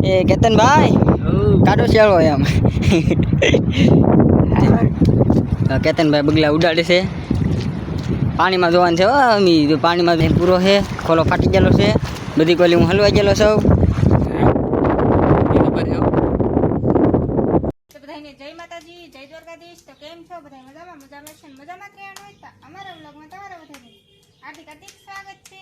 એ કેતનભાઈ કાઢો શેળો એમ કેતનભાઈ બગલા ઉડાડે છે. પાણીમાં જોવાનું છે હો અમી જો પાણીમાં પૂરો છે. ખોલો ફાટી ગયેલો છે. બધી કોલી હું હલવાઈ ગયેલો છું. જય માતાજી, જય દ્વારકાધીશ. તો કેમ છો બધા? મજામાં છે. મજામાં જ રહેવાનું હોય તો અમારા વ્લોગમાં તમારા બધાને હાર્દિક હાર્દિક સ્વાગત છે.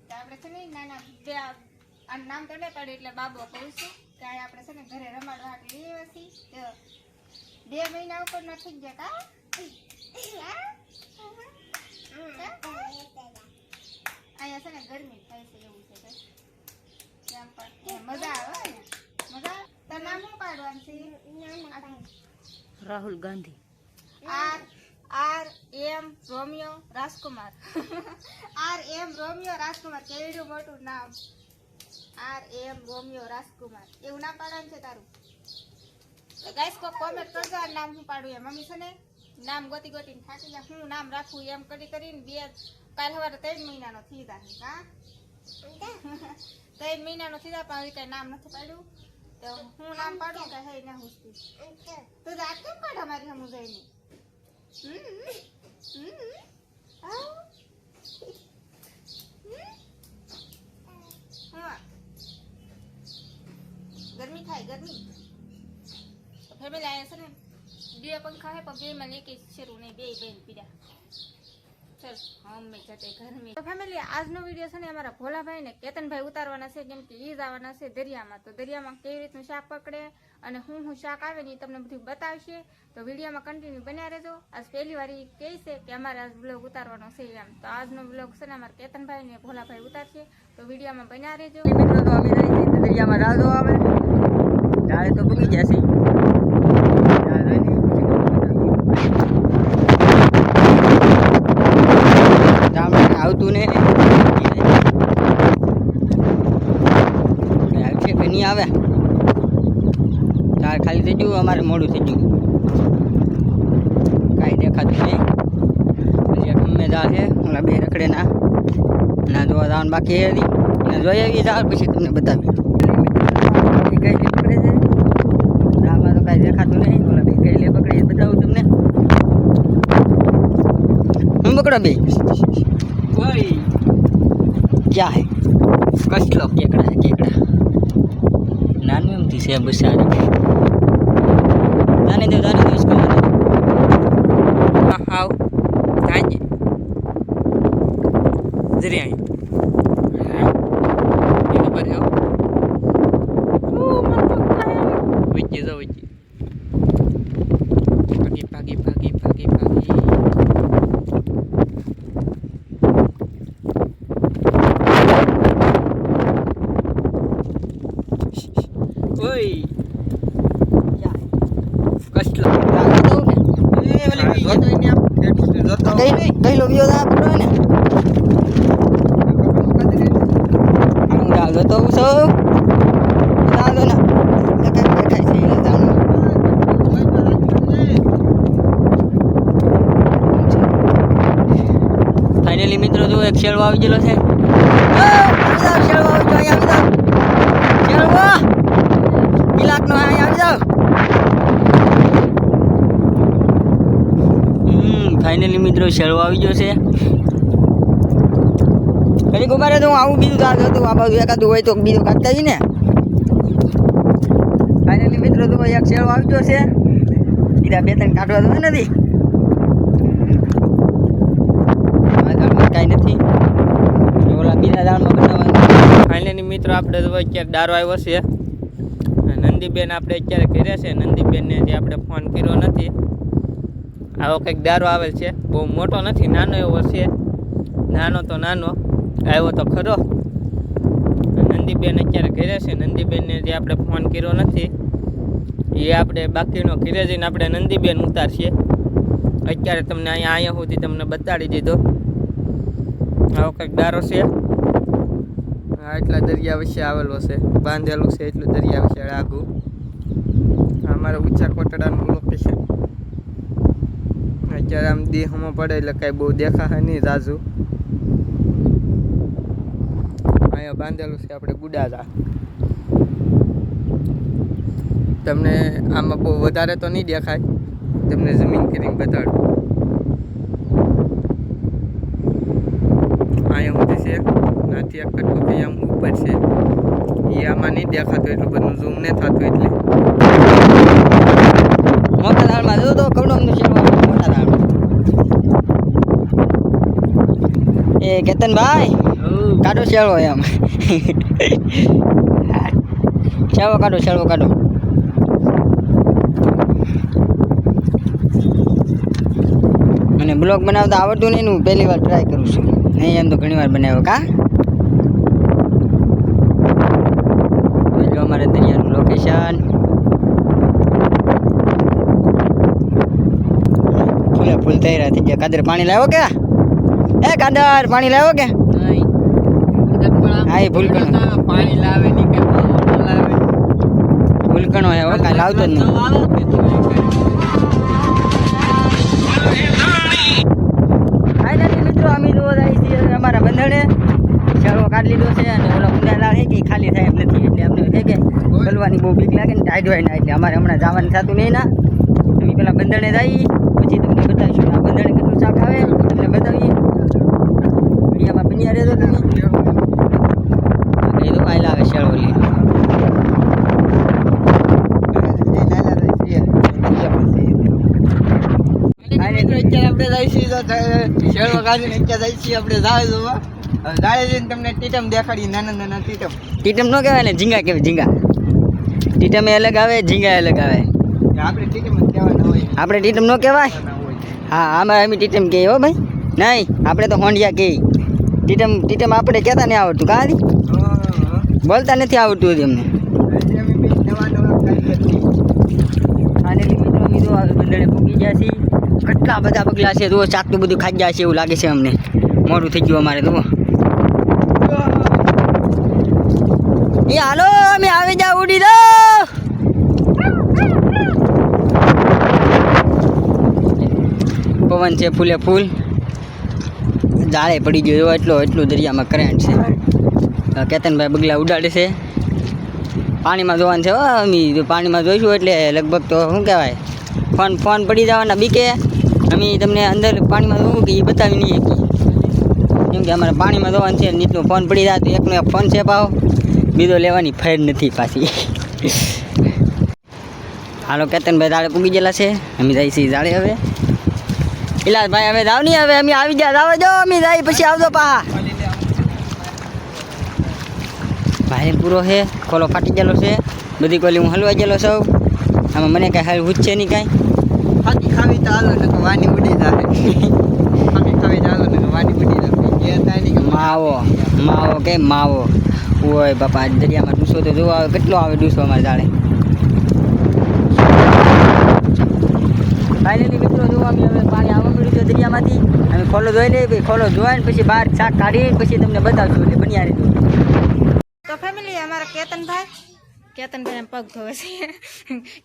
તો આપણે છે ને નાના બે આ નામ તો નહીં પડે એટલે બાબો કહું છું કે આપણે છે ને ઘરે રમાડવા હાટ લઈ આવ્યા છીએ. તો 2 મહિના ઉપર ના થઈ ગયા કા અહીંયા છે ને ગરમી થાય છે એવું છે કેમ પણ મજા આવે ને મજા. તાર નામ શું પાડવાનું છે? Rahul Gandhi. R M Romeo Rajkumar. R M Romeo Rajkumar. કેવડું મોટું નામ. આર એમ રોમિયો રાજકુમાર એવું નામ પાડવાનું છે તારું? તો ગાઈસ કો કોમેન્ટ કરજો આ નામ શું પાડું. મમ્મી છે ને નામ ગોતી ગોતીને થાકી ગયા. હું નામ રાખું એમ કરીને કાલ સવારે 3 મહિનાનો થઈ જાય કા 3 મહિનાનો થઈ જાય પણ કઈ નામ નથી પાડ્યું. તો હું નામ પાડું કે હે ના હુસતી તો રાત કેમ પાડ અમારી હમુ જઈને ગરમી થાય ગરમી. ફેમિલી આયા છે ને 2 પંખા હે પણ 2 માં એક શરૂ નહીં 2 બેન પીડા. ચલ અમે જતે ઘરમી. તો ફેમિલી આજનો વિડિયો છે ને અમારા ભોલાભાઈ ને કેતનભાઈ ઉતારવાના છે કેમ કે ઈ જવાના છે દરિયામાં. તો દરિયામાં કેવી રીતનું શાક પકડે અને હું શાક આવે ને તમને બધું બતાવશે. તો વિડીયોમાં કન્ટિન્યુ બન્યા રહેજો. આજ પહેલી વાર ઈ કહે છે કે અમારે આજ બ્લોગ ઉતારવાનો છે એમ. તો આજનો બ્લોગ છે ને અમારા કેતનભાઈ ને ભોલાભાઈ ઉતારશે. તો વિડીયોમાં બન્યા રહેજો. મિત્રો તો અમે જઈએ છીએ દરિયામાં રાજો આવે ત્યારે તો પૂગી જશે. આવતું ને આવશે કે નહીં આવે તાર ખાલી થઈ ગયું. અમારે મોડું થઈ ગયું કાંઈ દેખાતું નહીં. પછી ગમે જા છે ઓલા 2 રખડે ના જોવા જવાનું બાકી હતી એને જોઈ આવી જાવ પછી તમને બતાવી. કઈ લે પકડે છે આમાં તો કાંઈ દેખાતું નહીં. ઓલા 2 કઈ લે પકડે બતાવું તમને. હું પકડો 2 क्या है कसलो केकड़ा है केकड़ा नान में मती से बस सारी जाने दो इसको हाउ ताजी जरी आई ये पर है ओ मत पकड़ा है विच जो विच भागी ओए क्या है कसला लागा दो के ए वाले जोतो इने आप जोतो कई लो वियो दा पकड़ो ने हम डाल दो तो सो डाल दो ना लगा बैठा છે એટલે જાણો. ફાઇનલી મિત્રો જો એક શેળવો આવી ગયેલો છે. શેળવો આવી ગયો અહીંયા આવી જાવ શેળવો નો આવી જાવ. ફાઇનલી મિત્રો શેળવો આવી ગયો છે. ઘણી ગુમારે તો હું આવું બીજું દાદ હતું આ બાજુ એકાદું હોય તો બીજું કાઢતા જઈ ને. ફાઇનલી મિત્રો તો એક શેળવો આવી ગયો છે. બીજા 2-3 કાઢવા તો નથી કાંઈ નથી ઓલા બીજા દાળમાં બનાવવાનું. ફાઇનલી મિત્રો આપણે તો અત્યારે દારો આવ્યો છે. નંદીબેન આપણે અત્યારે કર્યા છે. નંદીબેનને જે આપણે ફોન કર્યો નથી. આવો કંઈક દારો આવેલ છે. બહુ મોટો નથી નાનો એવો છે. નાનો તો નાનો આવ્યો તો ખરો. નંદીબેન અત્યારે કર્યા છે. નંદીબેનને જે આપણે ફોન કર્યો નથી એ આપણે બાકીનો ઘરે જઈને આપણે નંદીબેન ઉતારશે. અત્યારે તમને અહીંયા સુધી તમને બતાડી દીધો. આવો કંઈક દારો છે. એટલા દરિયા વિશે આવેલો છે બાંધેલું છે એટલું દરિયા વિશે આગું. અમારા ઊંચા કોટડાનું લોકેશન અત્યારે આમ દેહમાં પડે એટલે કાંઈ બહુ દેખાશે નહીં રાજુ. અહીંયા બાંધેલું છે આપણે ગુડાદા. તમને આમાં બહુ વધારે તો નહીં દેખાય, તમને ઝૂમિંગ કરીને બતાડું. અહીંયા સુધી છે, નાથી એક કટકો કે આમ ઉપર છે, એ આમાં નહીં દેખાતું, એટલું બધું ઝૂમ નહીં થતું. એટલે મોટા દાળમાં જો તો કવડો અમને શેરવા મોટા દાળમાં. એ કેતનભાઈ કાઢો શેરવો એમ, શેરવો કાઢો, શેરવો કાઢો. મને બ્લોગ બનાવતા આવડતું નહીં, હું પહેલી વાર ટ્રાય કરું છું. નહીં એમ તો ઘણી વાર બનાવ્યો. કા જો અમારે દરિયાનું લોકેશન ફૂલે ફૂલ થઈ રહ્યા થઈ ગયા. કાદર પાણી લાવ્યો કે? એ કાદર પાણી લાવ્યો કે? હા એ ભૂલકણો પાણી લાવે નહીં કે ભૂલકણો હે, કાંઈ લાવતો જ નહીં. મિત્રો અમે તો અમારા બંધણે ચાલો કાઢી લીધો છે, અને ઓલા ઊંડા છે કે ખાલી થાય એમ નથી, એટલે અમને છે કે બોલવાની બહુ બીક લાગે ને ટાઈટ હોય ના, એટલે અમારે હમણાં જવાનું થતું નહીં ના. અમે પેલા બંધણે જઈએ પછી તમને બતાવીશું આ બંધણે કેટલું શાક આવે તમને બતાવીએ. વિડીયામાં બન્યા રહેજો તમે. એ તો કાલે આવે શેળવલી તમને ટીટમ દેખાડી. નાના ટીટમ નો કહેવાય ને, ઝીંગા કહેવાય. ઝીંગા ટીટમ અલગ આવે, ઝીંગા અલગ આવે. આપણે ટીટમ નો કહેવાય. હા આમાં અમે ટીટમ કહીએ હો ભાઈ. નહીં આપણે તો હોંડિયા કહીએ. ટીટમ આપણે કહેતા નહીં આવડતું. કાંઈ બોલતા નથી આવડતું હતું અમને. બંધણે પૂગી ગયા છીએ. કેટલા બધા પગલા છે, તો ચાકતું બધું ખાઈ ગયા છે એવું લાગે છે અમને. મોડું થઈ ગયું અમારે તો. એ હાલો અમે આવી જા, ઉડી દો. પવન છે ફૂલે ફૂલ, જાળે પડી ગયો એટલું દરિયામાં કરંટ છે. કેતનભાઈ બગલા ઉડાડે છે. પાણીમાં જોવાનું છે હો. અમે પાણીમાં જોઈશું એટલે લગભગ તો શું કહેવાય ફોન પડી જવાના બીકે અમે તમને અંદર પાણીમાં જોવું કે એ બતાવી નહીં શકીએ, કેમ કે અમારે પાણીમાં જોવાનું છે. નીચનો ફોન પડી જાય તો એકનો એક ફોન છે પાવ, બીજો લેવાની ફેર નથી પાછી. હાલો કેતનભાઈ જાળે પૂગી ગયેલા છે, અમે જઈએ છીએ જાળે. હવે ઇલાજભાઈ હવે જાવ નહીં, હવે અમે આવી ગયા. જાવ જો અમે જાય પછી આવજો પા. ભાઈ પૂરો છે, ખોલો ફાટી ગયેલો છે, બધી કોલી હું હલવાઈ ગયેલો છું. આમાં મને કાંઈ હાલ હુજ છે નહીં કાંઈ. ફાટી ખાવી તો હાલો ને વાની ઉડી જાય. ફાટી ખાવી તો હાલો ને વાની ઉડી જાય. માવો કે માવો ઓય બાપા, દરિયામાં ડૂસો તો જોવા આવે, કેટલો આવે ડૂસો અમારે જાળે. ફાઇનલી મિત્રો જોવા અમે હવે પાણી આવવા મળ્યું છે દરિયામાંથી. અમે ખોલો ધોઈ લઈએ, ખોલો ધોઈને પછી બહાર શાક કાઢી પછી તમને બતાવશું, એટલે બન્યા રહેજો. તો ફેમિલી અમારા કેતનભાઈ પગ ધોવે છે.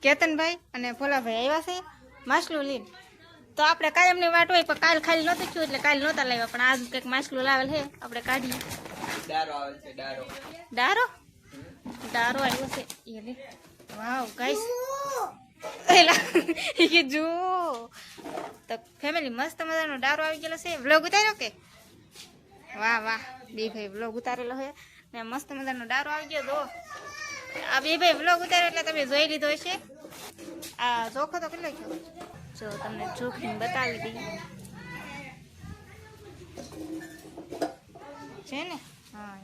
કેતનભાઈ અને ભોલાભાઈ આવ્યા છે માછલું લઈને. તો આપણે કાયમની વાટ હોય, પણ કાલ ખાલી નહોતું થયું એટલે કાલ નહોતા લાવ્યા, પણ આજ કંઈક માછલું લાવેલ છે, આપણે કાઢીએ. ડારો આવ્યો છે. વાવ ગાઈસ, જો તો ફેમિલી મસ્ત મજાનો ડારો આવી ગયેલો છે. વ્લોગ ઉતાર્યો કે? વાહ બે ભાઈ વ્લોગ ઉતારેલો છે ને મસ્ત મજાનો ડારો આવી ગયો. તો આ બે ભાઈ વ્લોગ ઉતાર્યો એટલે તમે જોઈ લીધો હશે. આ ચોખ્ખો તો કેટલો ગયો જો તમને ચોખીને બતાવી દઈએ છે ને. હા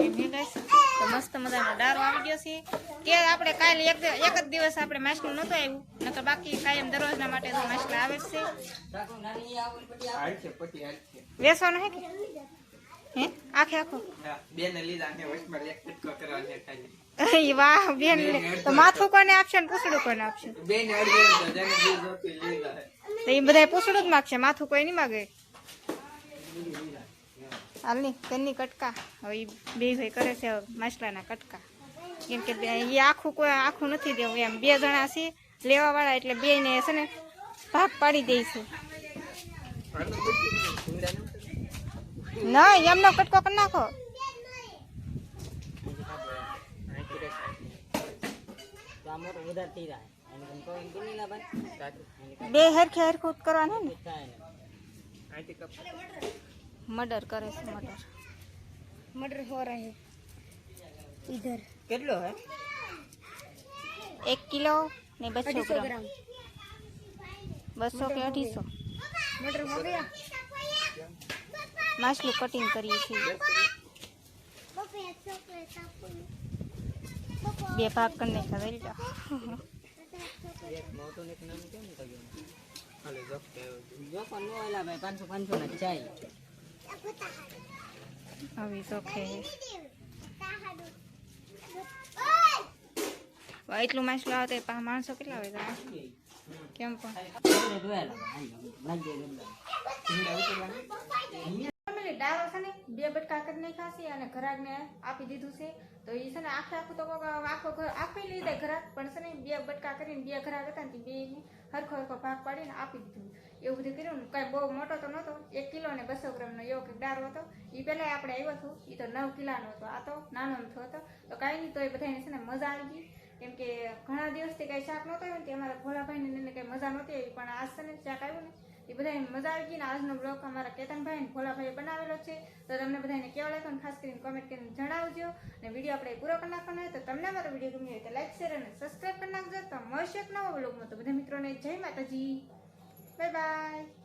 એમ ગાઈસ, તો મસ્ત મજાનો ડારો આવી ગયો છે. કે આપણે કાલે એક જ દિવસ આપણે માછલું નહોતું આવ્યું, નકર બાકી કાયમ દરરોજના માટે તો માછલા આવે જ છે. વેસવાનો હે કે હે આખે આખો બેને લીધા ને વચમાં એક ટકો કરવાનો છે ખાલી. વાહ બેન, તો માથું કોને આપશે ને પૂછડું કોને આપશે? બેન અડધી જેને બી જોતી લીધા તો એ બધા પૂછડું જ માગશે, માથું કોઈ નહીં માગે. હાલની તેની કટકા હવે બે ભાઈ કરે છે માછલાના કટકા, કેમ કે એ આખું નથી દેવું એમ. બે જણા છે લેવા વાળા એટલે બે ને છે ને ભાગ પાડી દે છે. ના એમનો કટકો કરી નાખો. મોટો વધારે થઈ જાય એને કઈ કોઈ બની ના બન બે હરખે હરખું કરવાનું ને થાય ને અહીંથી કપ મર્ડર કરે છે મર્ડર मटर हो रहा है इधर કેટલો હે 1 કિલો ને 200 ગ્રામ 200 કે 250 मटर हो गया માછલું કટિંગ કરીએ છીએ બે ભાગ કરી નાખ્યા વેલ એક મોટો ને એક નાનું કેમ કર્યું હાલે જપતે જો પણ નો એલા ભાઈ 500 500 ના ચાઈ હવે સોખે એટલું માછલું આવે તો માણસો કેટલા આવે તમે કેમ પણ દોયાલા લાગી ગયો ફેમિલી ડાળો છે ને 2 બટકા કરી નાખ્યા અને ઘરાકને આપી દીધું છે તો એ છે ને આખું તો આખો ઘર આપી લીધા ઘરાક પણ છે ને 2 બટકા કરીને 2 ઘરાક હતા ને બે હરખો હરખો ભાગ પાડીને આપી દીધું એવું બધું કર્યું ને કાંઈ બહુ મોટો તો નહોતો 1 કિલો ને 200 ગ્રામનો એવો કંઈક ડાળો હતો એ પહેલાં આપણે આવ્યો હતો એ તો 9 કિલોનો હતો આ તો નાનો અમથો હતો તો કાંઈ નહીં તો એ બધાને છે ને મજા આવી ગઈ કેમ કે ઘણા દિવસથી કાંઈ શાક નહોતો આવ્યું ને તે અમારા ભોળાભાઈને એને કંઈ મજા નહોતી આવી પણ આજ છે ને શાક આવ્યું ને એ બધાને મજા આવી ગઈ ને આજનો બ્લોગ અમારા કેતનભાઈ ને ભોલાભાઈએ બનાવેલો છે તો તમને બધાને કેવો લાગ્યો ને ખાસ કરીને કોમેન્ટ કરીને જણાવજો અને વિડીયો આપણે પૂરો કરી નાખવાનો હોય તો તમને અમારો વિડીયો ગમ્યો હોય તો લાઈક શેર અને સબસ્ક્રાઈબ કરી નાખજો તો મળશે એક નવો બ્લોગમાં તો બધા મિત્રોને જય માતાજી બાય બાય